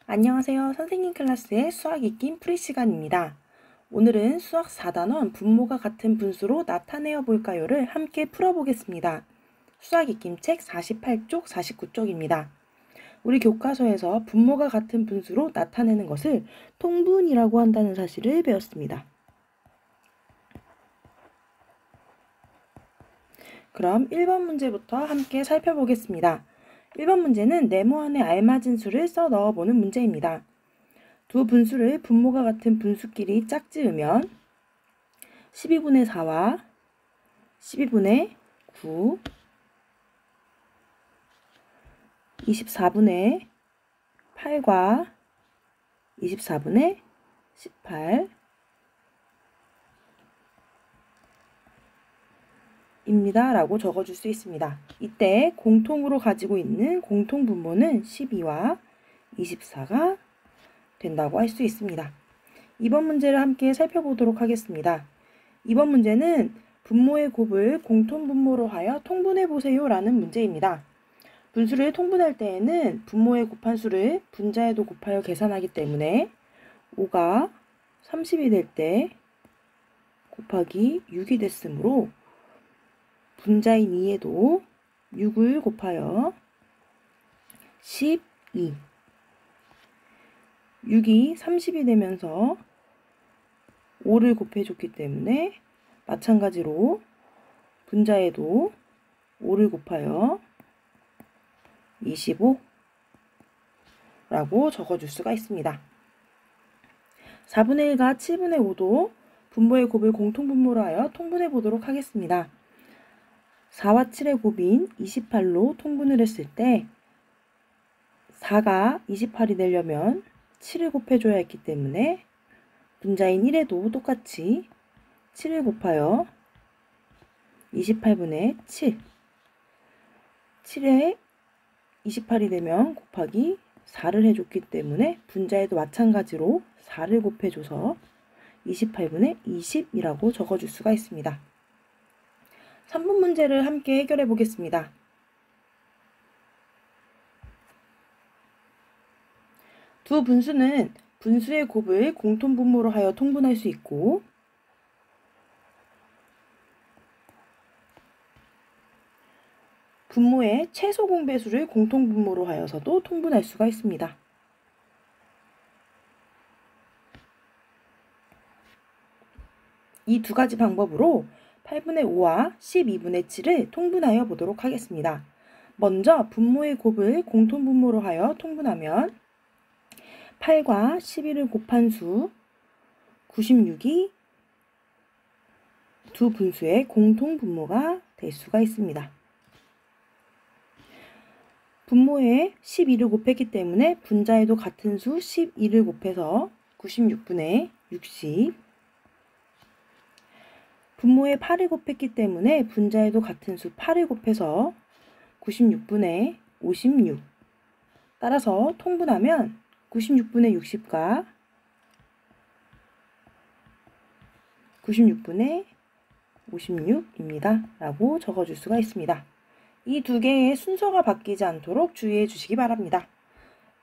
안녕하세요. 선생님 클래스의 수학 익힘 풀이 시간입니다. 오늘은 수학 4단원 분모가 같은 분수로 나타내어 볼까요를 함께 풀어보겠습니다. 수학 익힘 책 48쪽, 49쪽입니다. 우리 교과서에서 분모가 같은 분수로 나타내는 것을 통분이라고 한다는 사실을 배웠습니다. 그럼 1번 문제부터 함께 살펴보겠습니다. 1번 문제는 네모안에 알맞은 수를 써 넣어보는 문제입니다. 두 분수를 분모가 같은 분수끼리 짝지으면 12분의 4와 12분의 9, 24분의 8과 24분의 18 입니다. 라고 적어줄 수 있습니다. 이때 공통으로 가지고 있는 공통분모는 12와 24가 된다고 할 수 있습니다. 이번 문제를 함께 살펴보도록 하겠습니다. 이번 문제는 분모의 곱을 공통분모로 하여 통분해보세요 라는 문제입니다. 분수를 통분할 때에는 분모의 곱한 수를 분자에도 곱하여 계산하기 때문에 5가 30이 될 때 곱하기 6이 됐으므로 분자인 2에도 6을 곱하여 12 6이 30이 되면서 5를 곱해줬기 때문에 마찬가지로 분자에도 5를 곱하여 25라고 적어줄 수가 있습니다. 4분의 1과 7분의 5도 분모의 곱을 공통분모로 하여 통분해 보도록 하겠습니다. 4와 7의 곱인 28로 통분을 했을 때 4가 28이 되려면 7을 곱해줘야 했기 때문에 분자인 1에도 똑같이 7을 곱하여 28분의 7 7에 28이 되면 곱하기 4를 해줬기 때문에 분자에도 마찬가지로 4를 곱해줘서 28분의 20이라고 적어줄 수가 있습니다. 3번 문제를 함께 해결해 보겠습니다. 두 분수는 분수의 곱을 공통분모로 하여 통분할 수 있고 분모의 최소 공배수를 공통분모로 하여서도 통분할 수가 있습니다. 이 두 가지 방법으로 8분의 5와 12분의 7을 통분하여 보도록 하겠습니다. 먼저 분모의 곱을 공통분모로 하여 통분하면 8과 11을 곱한 수 96이 두 분수의 공통분모가 될 수가 있습니다. 분모에 12를 곱했기 때문에 분자에도 같은 수 12를 곱해서 96분의 60 분모에 8을 곱했기 때문에 분자에도 같은 수 8을 곱해서 96분의 56 따라서 통분하면 96분의 60과 96분의 56입니다. 라고 적어줄 수가 있습니다. 이 두 개의 순서가 바뀌지 않도록 주의해 주시기 바랍니다.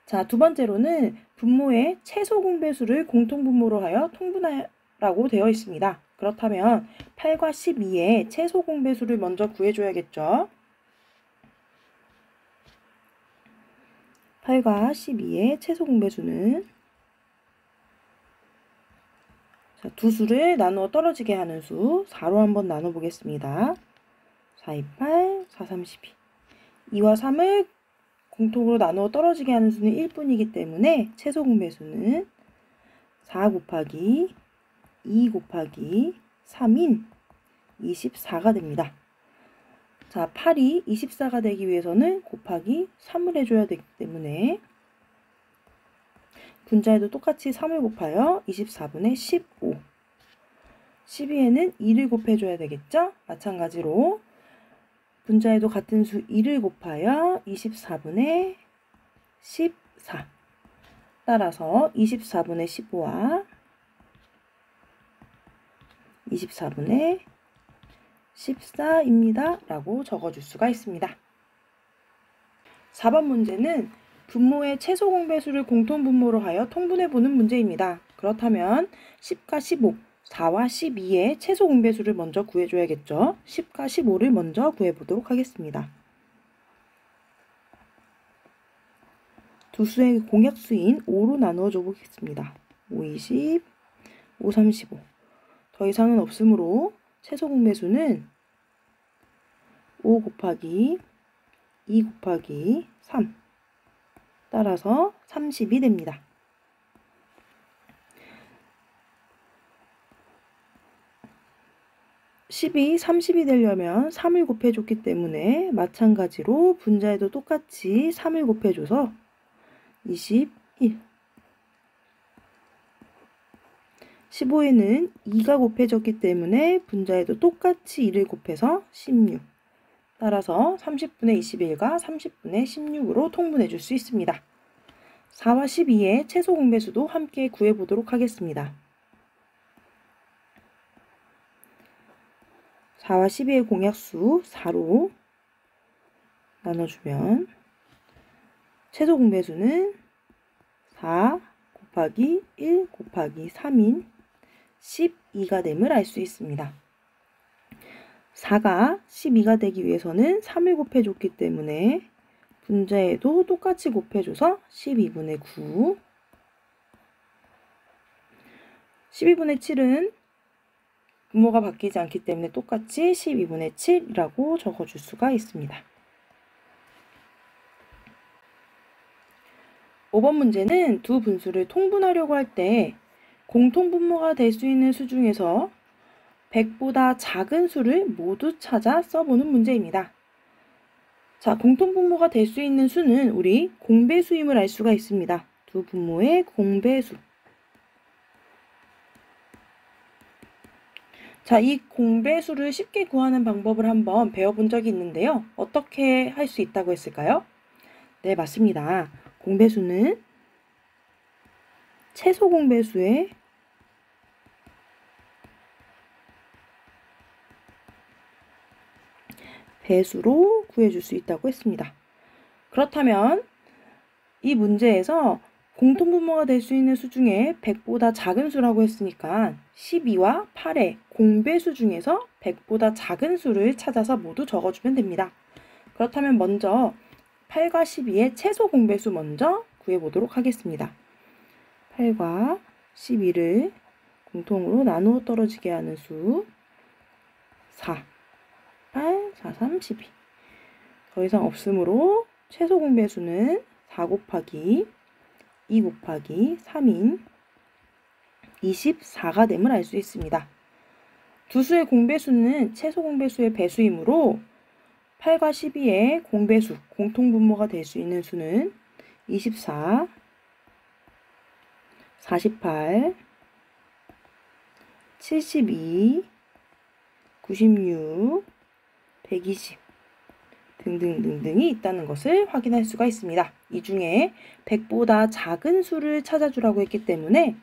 자, 두 번째로는 분모의 최소 공배수를 공통분모로 하여 통분하라고 되어 있습니다. 그렇다면 8과 12의 최소 공배수를 먼저 구해줘야겠죠. 8과 12의 최소 공배수는 자, 두 수를 나누어 떨어지게 하는 수 4로 한번 나눠보겠습니다. 4, 2, 8, 4, 3, 12 2와 3을 공통으로 나누어 떨어지게 하는 수는 1뿐이기 때문에 최소 공배수는 4 곱하기 2 곱하기 3인 24가 됩니다. 자, 8이 24가 되기 위해서는 곱하기 3을 해줘야 되기 때문에 분자에도 똑같이 3을 곱하여 24분의 15 12에는 2를 곱해줘야 되겠죠? 마찬가지로 분자에도 같은 수 2를 곱하여 24분의 14 따라서 24분의 15와 24분의 14입니다. 라고 적어줄 수가 있습니다. 4번 문제는 분모의 최소 공배수를 공통분모로 하여 통분해보는 문제입니다. 그렇다면 10과 15, 4와 12의 최소 공배수를 먼저 구해줘야겠죠. 10과 15를 먼저 구해보도록 하겠습니다. 두 수의 공약수인 5로 나누어줘 보겠습니다. 5, 20, 5, 35. 더 이상은 없으므로 최소 공배수는 5 곱하기 2 곱하기 3. 따라서 30이 됩니다. (10이) 30이 되려면 3을 곱해줬기 때문에 마찬가지로 분자에도 똑같이 3을 곱해줘서 21. 15에는 2가 곱해졌기 때문에 분자에도 똑같이 2를 곱해서 16. 따라서 30분의 21과 30분의 16으로 통분해 줄 수 있습니다. 4와 12의 최소 공배수도 함께 구해보도록 하겠습니다. 4와 12의 공약수 4로 나눠주면 최소 공배수는 4 곱하기 1 곱하기 3인 12가 됨을 알 수 있습니다. 4가 12가 되기 위해서는 3을 곱해줬기 때문에 분자에도 똑같이 곱해줘서 12분의 9. 12분의 7은 분모가 바뀌지 않기 때문에 똑같이 12분의 7이라고 적어줄 수가 있습니다. 5번 문제는 두 분수를 통분하려고 할 때 공통분모가 될 수 있는 수 중에서 100보다 작은 수를 모두 찾아 써보는 문제입니다. 자, 공통분모가 될 수 있는 수는 우리 공배수임을 알 수가 있습니다. 두 분모의 공배수. 자, 이 공배수를 쉽게 구하는 방법을 한번 배워본 적이 있는데요. 어떻게 할 수 있다고 했을까요? 네, 맞습니다. 공배수는 최소 공배수의 배수로 구해줄 수 있다고 했습니다. 그렇다면 이 문제에서 공통분모가 될 수 있는 수 중에 100보다 작은 수라고 했으니까 12와 8의 공배수 중에서 100보다 작은 수를 찾아서 모두 적어주면 됩니다. 그렇다면 먼저 8과 12의 최소 공배수 먼저 구해보도록 하겠습니다. 8과 12를 공통으로 나누어 떨어지게 하는 수 4, 8, 4, 3, 12. 더 이상 없으므로 최소 공배수는 4 곱하기 2 곱하기 3인 24가 됨을 알 수 있습니다. 두 수의 공배수는 최소 공배수의 배수이므로 8과 12의 공배수, 공통분모가 될 수 있는 수는 24, 48, 72, 96, 120 등등등등이 있다는 것을 확인할 수가 있습니다. 이 중에 100보다 작은 수를 찾아주라고 했기 때문에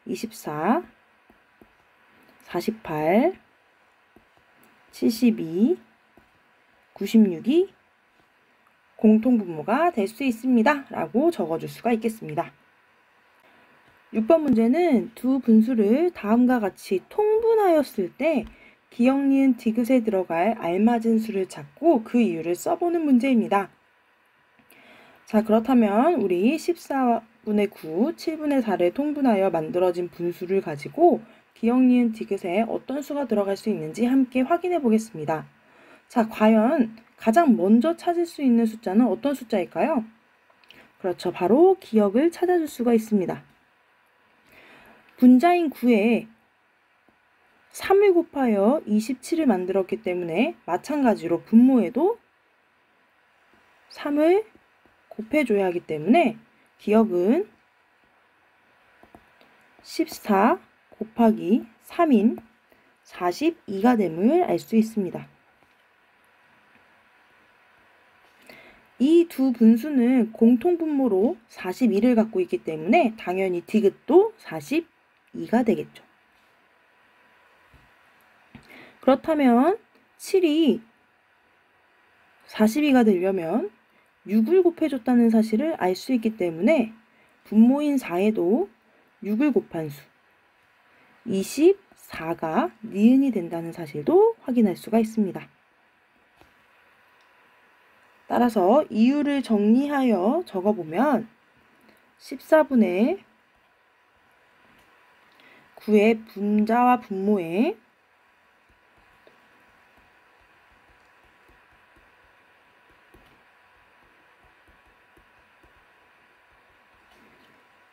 24, 48, 72, 96이 공통분모가 될 수 있습니다. 라고 적어줄 수가 있겠습니다. 6번 문제는 두 분수를 다음과 같이 통분하였을 때 기역, 니은, 디귿에 들어갈 알맞은 수를 찾고 그 이유를 써보는 문제입니다. 자, 그렇다면 우리 14분의 9, 7분의 4를 통분하여 만들어진 분수를 가지고 기역, 니은, 디귿에 어떤 수가 들어갈 수 있는지 함께 확인해 보겠습니다. 자, 과연 가장 먼저 찾을 수 있는 숫자는 어떤 숫자일까요? 그렇죠. 바로 기역을 찾아줄 수가 있습니다. 분자인 9에 3을 곱하여 27을 만들었기 때문에 마찬가지로 분모에도 3을 곱해줘야 하기 때문에 기역은 14 곱하기 3인 42가 됨을 알 수 있습니다. 이 두 분수는 공통분모로 42를 갖고 있기 때문에 당연히 디귿도 42가 되겠죠. 그렇다면 7이 42가 되려면 6을 곱해줬다는 사실을 알 수 있기 때문에 분모인 4에도 6을 곱한 수 24가 니은이 된다는 사실도 확인할 수가 있습니다. 따라서 이유를 정리하여 적어보면 14분의 9의 분자와 분모에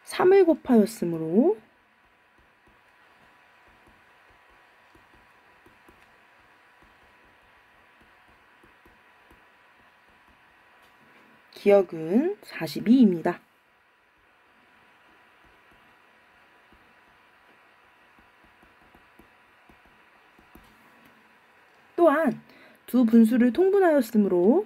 3을 곱하였으므로 기억은 42입니다. 또한 두 분수를 통분하였으므로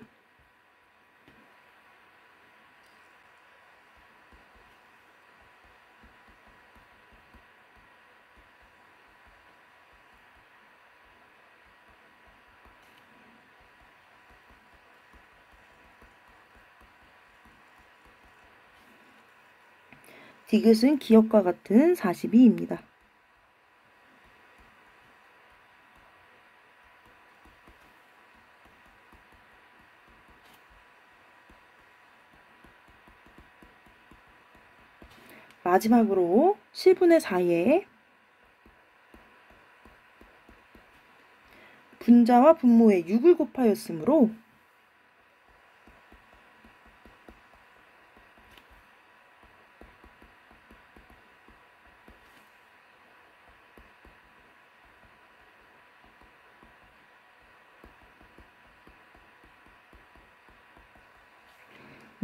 디귿은 기억과 같은 42입니다. 마지막으로 7분의 4에 분자와 분모에 6을 곱하였으므로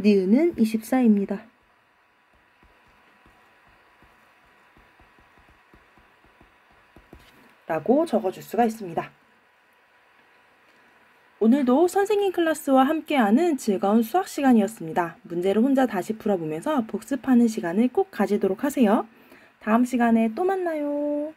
니은은 24입니다. 라고 적어줄 수가 있습니다. 오늘도 선생님 클래스와 함께하는 즐거운 수학 시간이었습니다. 문제를 혼자 다시 풀어보면서 복습하는 시간을 꼭 가지도록 하세요. 다음 시간에 또 만나요.